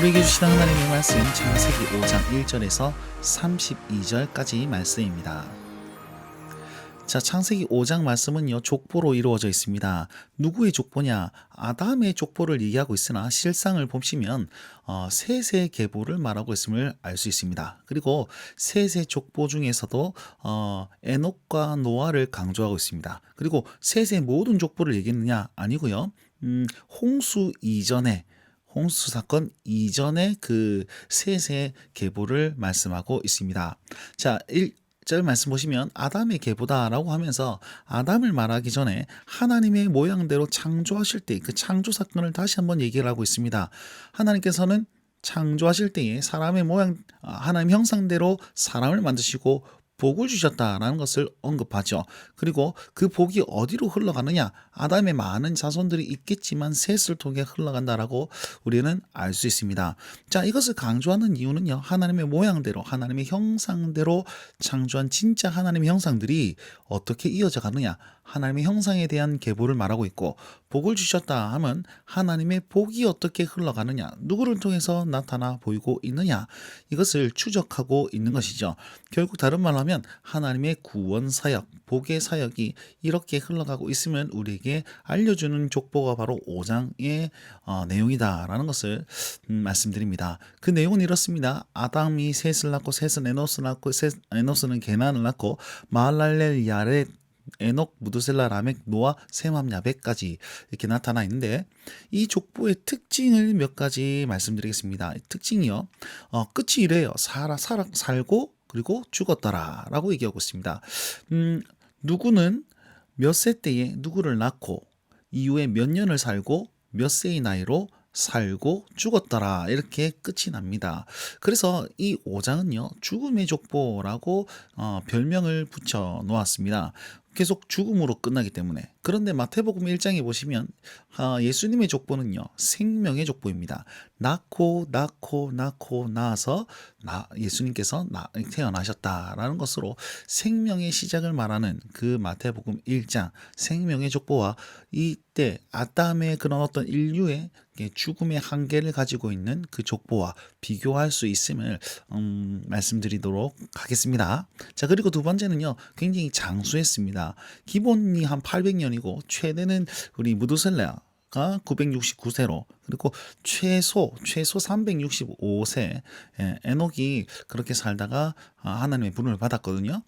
우리에게 주시는 하나님의 말씀 창세기 5장 1절에서 32절까지 말씀입니다. 자, 창세기 5장 말씀은요, 족보로 이루어져 있습니다. 누구의 족보냐? 아담의 족보를 얘기하고 있으나 실상을 보시면 셋의 계보를 말하고 있음을 알 수 있습니다. 그리고 셋의 족보 중에서도 에녹과 노아를 강조하고 있습니다. 그리고 셋의 모든 족보를 얘기했느냐? 아니고요. 홍수 사건 이전에 그 셋의 계보를 말씀하고 있습니다. 자, 1절 말씀 보시면 아담의 계보다라고 하면서 아담을 말하기 전에 하나님의 모양대로 창조하실 때 그 창조 사건을 다시 한번 얘기를 하고 있습니다. 하나님께서는 창조하실 때에 사람의 모양, 하나님 형상대로 사람을 만드시고 복을 주셨다라는 것을 언급하죠. 그리고 그 복이 어디로 흘러가느냐? 아담의 많은 자손들이 있겠지만 셋을 통해 흘러간다라고 우리는 알 수 있습니다. 자, 이것을 강조하는 이유는요, 하나님의 모양대로, 하나님의 형상대로 창조한 진짜 하나님의 형상들이 어떻게 이어져 가느냐? 하나님의 형상에 대한 계보를 말하고 있고, 복을 주셨다 하면 하나님의 복이 어떻게 흘러가느냐? 누구를 통해서 나타나 보이고 있느냐? 이것을 추적하고 있는 것이죠. 결국 다른 말로 하면 하나님의 구원 사역, 복의 사역이 이렇게 흘러가고 있으면 우리에게 알려주는 족보가 바로 5장의 내용이다라는 것을 말씀드립니다. 그 내용은 이렇습니다. 아담이 셋을 낳고 셋은 에노스를 낳고 에노스는 게난을 낳고 마할랄렐 야렛 에녹, 무드셀라, 라멕, 노아, 셈, 야벳까지 이렇게 나타나 있는데, 이 족보의 특징을 몇 가지 말씀드리겠습니다. 특징이요, 끝이 이래요. 살고 그리고 죽었더라 라고 얘기하고 있습니다. 누구는 몇 세 때에 누구를 낳고 이후에 몇 년을 살고 몇 세의 나이로 살고 죽었더라, 이렇게 끝이 납니다. 그래서 이 5장은요 죽음의 족보라고 별명을 붙여 놓았습니다. 계속 죽음으로 끝나기 때문에. 그런데 마태복음 1장에 보시면 예수님의 족보는요 생명의 족보입니다. 낳고 낳아서 예수님께서 태어나셨다라는 것으로 생명의 시작을 말하는 그 마태복음 1장 생명의 족보와 이때 아담의 그런 어떤 인류의 죽음의 한계를 가지고 있는 그 족보와 비교할 수 있음을 말씀드리도록 하겠습니다. 자, 그리고 두 번째는요 굉장히 장수했습니다. 기본이 한 800년이고 최대는 우리 무두셀라가 969세로, 그리고 최소 365세 에녹이 그렇게 살다가 하나님의 부름을 받았거든요.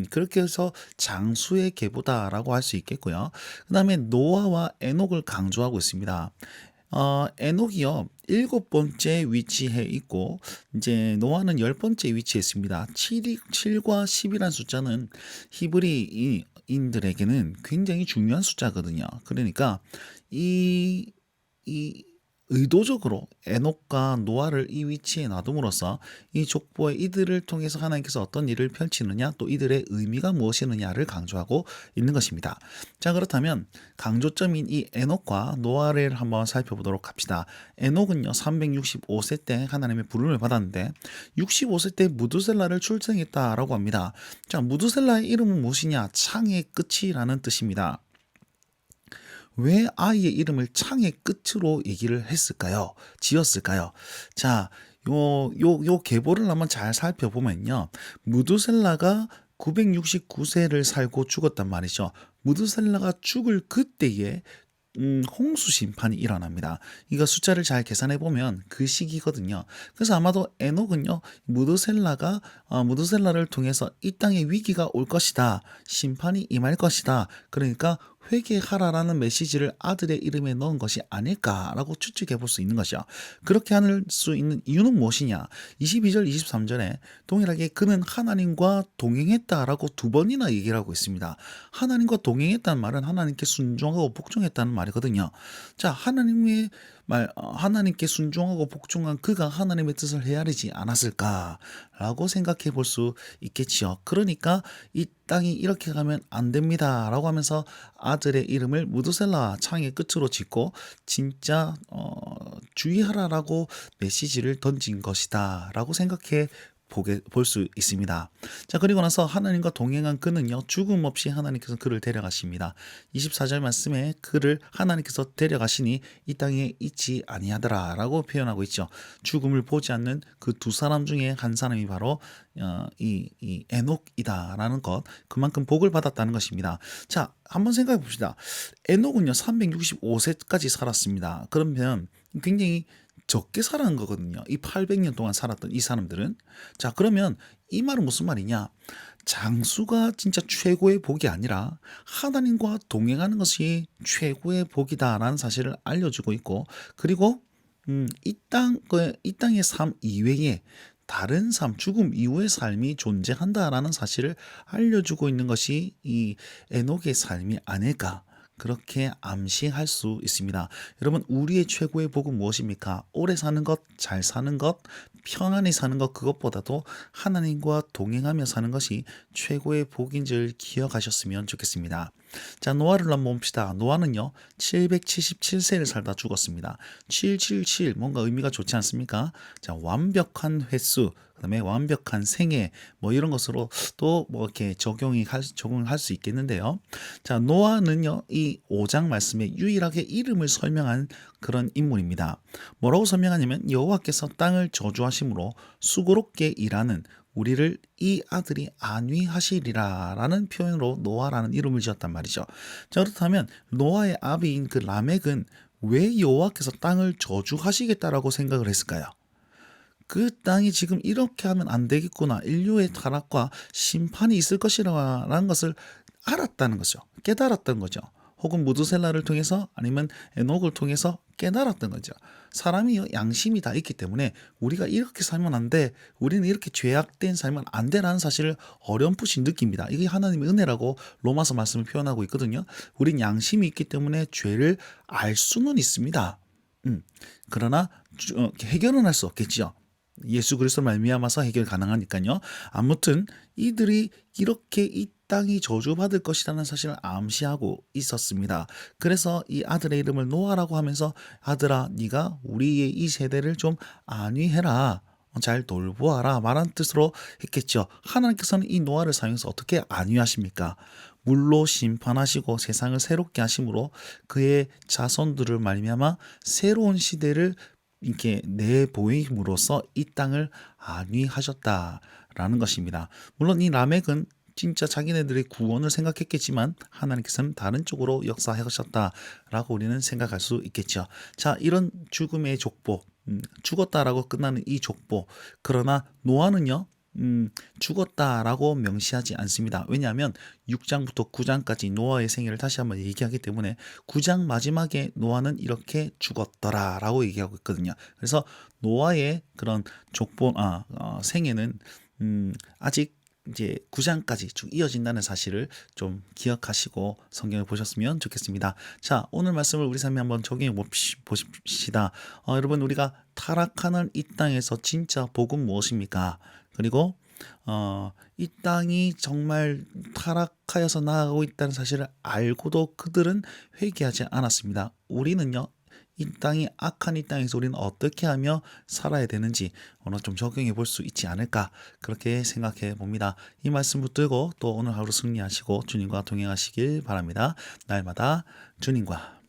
그렇게 해서 장수의 계보다라고 할 수 있겠고요. 그 다음에 노아와 에녹을 강조하고 있습니다. 에녹이요 7번째 위치해 있고 이제 노아는 10번째 위치해 있습니다. 7과 10이라는 숫자는 히브리인들에게는 굉장히 중요한 숫자거든요. 그러니까 이 의도적으로 에녹과 노아를 이 위치에 놔둠으로써 이 족보의 이들을 통해서 하나님께서 어떤 일을 펼치느냐, 또 이들의 의미가 무엇이느냐를 강조하고 있는 것입니다. 자, 그렇다면 강조점인 이 에녹과 노아를 한번 살펴보도록 합시다. 에녹은요 365세 때 하나님의 부름을 받았는데 65세 때 무두셀라를 출생했다라고 합니다. 자, 무두셀라의 이름은 무엇이냐? 창의 끝이라는 뜻입니다. 왜 아이의 이름을 창의 끝으로 얘기를 했을까요? 지었을까요? 자, 요 계보를 한번 잘 살펴보면요. 무두셀라가 969세를 살고 죽었단 말이죠. 무두셀라가 죽을 그때에 홍수 심판이 일어납니다. 이거 숫자를 잘 계산해 보면 그 시기거든요. 그래서 아마도 에녹은요 무드셀라를 통해서 이 땅에 위기가 올 것이다, 심판이 임할 것이다, 그러니까 회개하라라는 메시지를 아들의 이름에 넣은 것이 아닐까라고 추측해 볼 수 있는 것이죠. 그렇게 할 수 있는 이유는 무엇이냐? 22절 23절에 동일하게 그는 하나님과 동행했다라고 두 번이나 얘기를 하고 있습니다. 하나님과 동행했다는 말은 하나님께 순종하고 복종했다는 말이거든요. 자, 하나님께 순종하고 복종한 그가 하나님의 뜻을 헤아리지 않았을까라고 생각해 볼 수 있겠지요. 그러니까 이 땅이 이렇게 가면 안 됩니다 라고 하면서 아들의 이름을 무드셀라 창의 끝으로 짓고 진짜 주의하라라고 메시지를 던진 것이다 라고 생각해 볼 수 있습니다. 자, 그리고 나서 하나님과 동행한 그는요, 죽음 없이 하나님께서 그를 데려가십니다. 24절 말씀에 그를 하나님께서 데려가시니 이 땅에 있지 아니하더라 라고 표현하고 있죠. 죽음을 보지 않는 그 두 사람 중에 한 사람이 바로 이 에녹이다라는 것, 그만큼 복을 받았다는 것입니다. 자, 한번 생각해 봅시다. 에녹은요 365세까지 살았습니다. 그러면 굉장히 적게 살아난 거거든요. 이 800년 동안 살았던 이 사람들은. 자, 그러면 이 말은 무슨 말이냐? 장수가 진짜 최고의 복이 아니라 하나님과 동행하는 것이 최고의 복이다라는 사실을 알려주고 있고, 그리고 이 땅의 삶 이외에 다른 삶, 죽음 이후의 삶이 존재한다라는 사실을 알려주고 있는 것이 이 에녹의 삶이 아닐까. 그렇게 암시할 수 있습니다. 여러분, 우리의 최고의 복은 무엇입니까? 오래 사는 것, 잘 사는 것, 평안히 사는 것, 그것보다도 하나님과 동행하며 사는 것이 최고의 복인 줄 기억하셨으면 좋겠습니다. 자, 노아를 한번 봅시다. 노아는요 777세를 살다 죽었습니다. 777 뭔가 의미가 좋지 않습니까? 자, 완벽한 횟수, 그다음에 완벽한 생애, 뭐 이런 것으로 또 뭐 이렇게 적용을 할 수 있겠는데요. 자, 노아는요 이 5장 말씀에 유일하게 이름을 설명한 그런 인물입니다. 뭐라고 설명하냐면, 여호와께서 땅을 저주하심으로 수고롭게 일하는 우리를 이 아들이 안위하시리라 라는 표현으로 노아라는 이름을 지었단 말이죠. 자, 그렇다면 노아의 아비인 그 라멕은 왜 여호와께서 땅을 저주하시겠다라고 생각을 했을까요? 그 땅이 지금 이렇게 하면 안 되겠구나, 인류의 타락과 심판이 있을 것이라는 것을 알았다는 거죠. 깨달았던 거죠. 혹은 무드셀라를 통해서, 아니면 에녹을 통해서 깨달았던 거죠. 사람이 양심이 다 있기 때문에 우리가 이렇게 살면 안 돼, 우리는 이렇게 죄악된 살면 안 돼라는 사실을 어렴풋이 느낍니다. 이게 하나님의 은혜라고 로마서 말씀을 표현하고 있거든요. 우린 양심이 있기 때문에 죄를 알 수는 있습니다. 그러나 해결은 할 수 없겠죠. 예수 그리스도 말미암아서 해결 가능하니까요. 아무튼 이들이 이렇게 이 땅이 저주받을 것이라는 사실을 암시하고 있었습니다. 그래서 이 아들의 이름을 노아라고 하면서, 아들아 네가 우리의 이 세대를 좀 안위해라, 잘 돌보아라 말한 뜻으로 했겠죠. 하나님께서는 이 노아를 사용해서 어떻게 안위하십니까? 물로 심판하시고 세상을 새롭게 하심으로 그의 자손들을 말미암아 새로운 시대를 이렇게 내보임으로써 이 땅을 안위하셨다라는 것입니다. 물론 이 라멕은 진짜 자기네들의 구원을 생각했겠지만 하나님께서는 다른 쪽으로 역사하셨다라고 우리는 생각할 수 있겠죠. 자, 이런 죽음의 족보, 죽었다라고 끝나는 이 족보, 그러나 노아는요 죽었다라고 명시하지 않습니다. 왜냐하면 6장부터 9장까지 노아의 생애를 다시 한번 얘기하기 때문에 9장 마지막에 노아는 이렇게 죽었더라라고 얘기하고 있거든요. 그래서 노아의 그런 생애는 아직 이제 9장까지 쭉 이어진다는 사실을 좀 기억하시고 성경을 보셨으면 좋겠습니다. 자, 오늘 말씀을 우리 삶에 한번 적용해 보십시다. 여러분, 우리가 타락하는 이 땅에서 진짜 복은 무엇입니까? 그리고 이 땅이 정말 타락하여서 나아가고 있다는 사실을 알고도 그들은 회개하지 않았습니다. 우리는요, 이 땅이 악한 이 땅에서 우리는 어떻게 하며 살아야 되는지 오늘 좀 적용해 볼 수 있지 않을까, 그렇게 생각해 봅니다. 이 말씀 붙들고 또 오늘 하루 승리하시고 주님과 동행하시길 바랍니다. 날마다 주님과